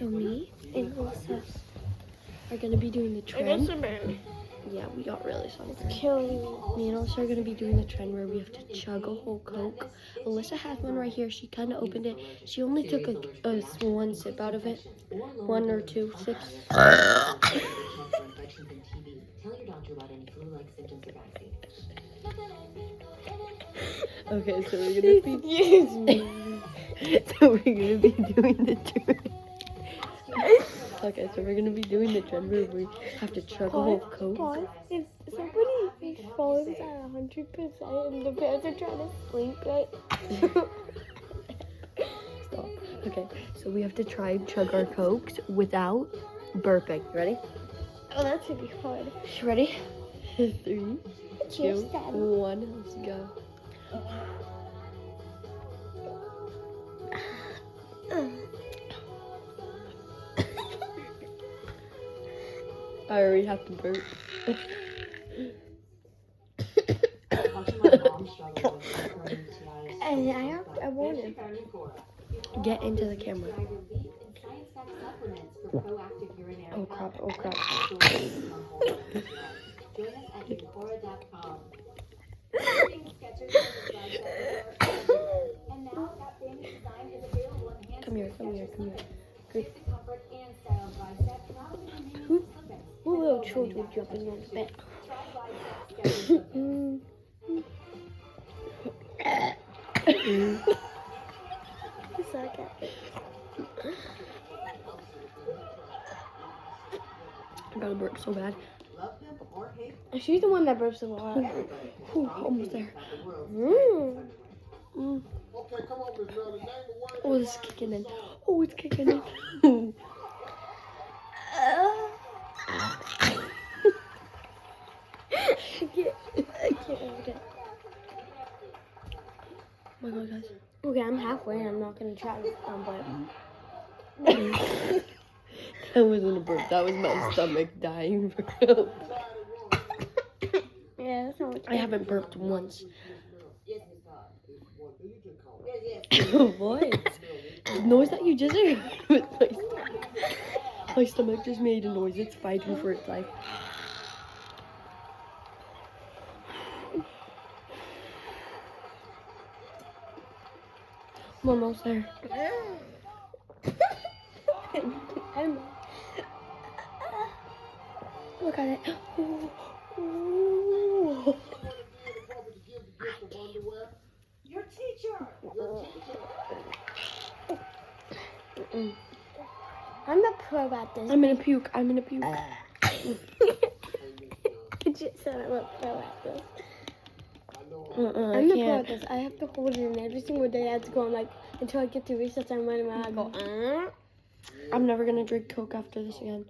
So me and Alyssa are gonna be doing the trend. Yeah, we got really something. It's killing me. Me and Alyssa are gonna be doing the trend where we have to chug a whole Coke. Alyssa has one right here. She kind of opened it. She only took a one sip out of it. 1 or 2 sips. Okay, so we're gonna be. Excuse me. So we're gonna be doing the trend. Okay, so we're gonna be doing the trend where we have to chug a whole Coke. Pause. If somebody phones at 100% and the parents are trying to sleep, right? Stop. Okay, so we have to try and chug our Cokes without burping. Ready? Oh, that's gonna be hard. Ready? 3, 2, Cheers, Dad. 1. Let's go. I already have to burp. And I want it. Get into the camera. Oh crap, oh crap. Come here, come here, come here. Good. Ooh, little children jumping on the bed. It's like that. I gotta burp so bad. She's the one that burps a lot. Ooh, almost there. Mm. Oh, it's kicking in. Oh, it's kicking in. I can't hold it. Oh my god, guys. Okay, I'm halfway. I'm not gonna try this but That wasn't a burp. That was my stomach dying for real. yeah, that's not what I haven't burped once. What? The noise that you just heard with my stomach just made a noise. It's fighting for its life. I'm almost there. Look at it. Ooh. Ooh. Your teacher. I'm the pro at this. I'm gonna puke. I'm gonna puke. It just said I'm a pro at this. I I'm the pro can't. at this. I have to hold it in every single day. I have to go and until I get to recess. I'm running around. I go. I'm never gonna drink Coke after this again.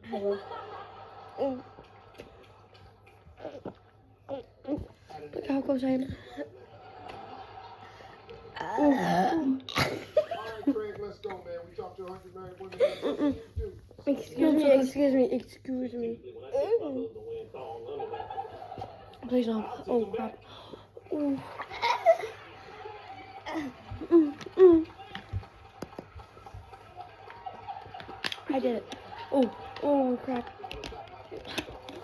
Look how close I am. Excuse me. Please don't. Oh crap. Ooh. I did it. Oh crap.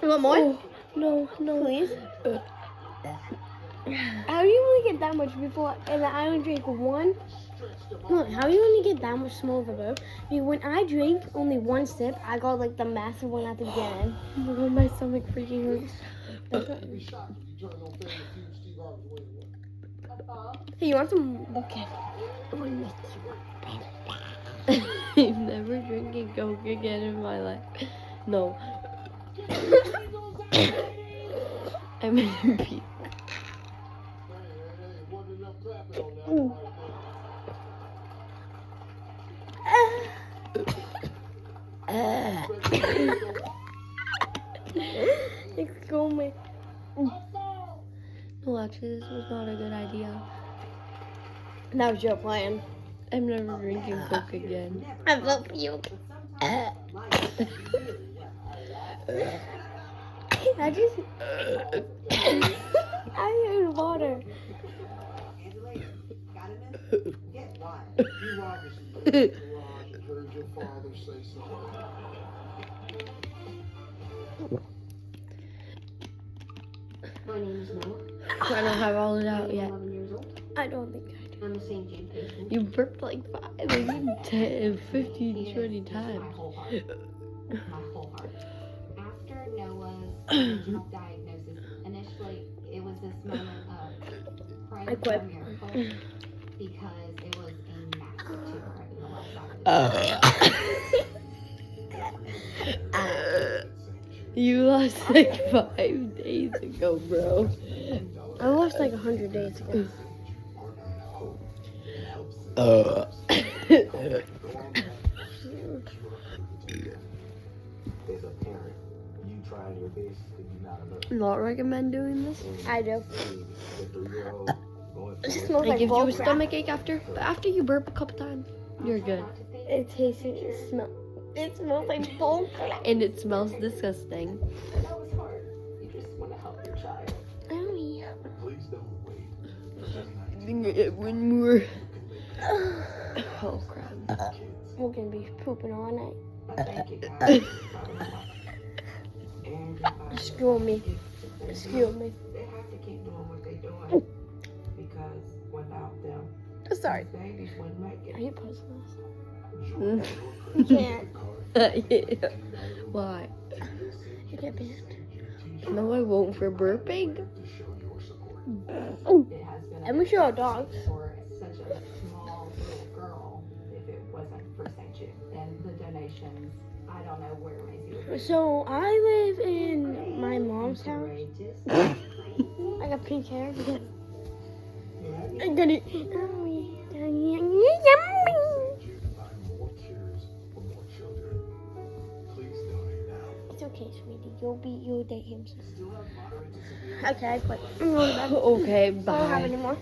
You want more? Oh, no. Please? How do you only get that much before, and I only drink one? Look, how do you only get that much small of a burp? Because when I drink only one sip, I got like the massive one at the beginning. Oh my god, my stomach freaking hurts. Hey, you want some? Okay. I'm never drinking Coke again in my life. No. I'm gonna puke. Excuse me. No, actually, this was not a good idea. That was your plan. I'm never drinking Coke again. I will puke. I just. I heard water. My name is Noah. I don't have all it out I'm yet. 11 years old. I don't think I do. I'm a St. Jane patient. You burped like 10, 15, 20 times. My whole heart. My whole heart. After Noah's original diagnosis, initially it was this moment of praying I quit. for a miracle because it was a massive tumor in the left side of the You lost like 5 days ago, bro. I lost like 100 days ago. Not recommend doing this. I do. It just smells It like gives you bull a crap. stomach ache after, but after you burp a couple times, you're good. It tastes, it smells like bull crap. And it smells disgusting. That was hard. You just want to help your child. Oh, yeah. One more. Oh crap. We're gonna be pooping all night. But thank you, guys. Screw me. Screw me. They have to keep doing what they're doing because without them, Sorry. these babies wouldn't make Are it. you posting this? You can't. Yeah. Why? You get banned. No, I won't for burping. It has been And we show our dogs. for such a small little girl if it wasn't for St. Jude. And the donations, I don't know where Maisie would be. So I live in my mom's house. I got pink hair because I'm gonna. It's okay, sweetie. You'll date him soon. Okay, I quit. I'm going back. Okay, I don't have bye. any more.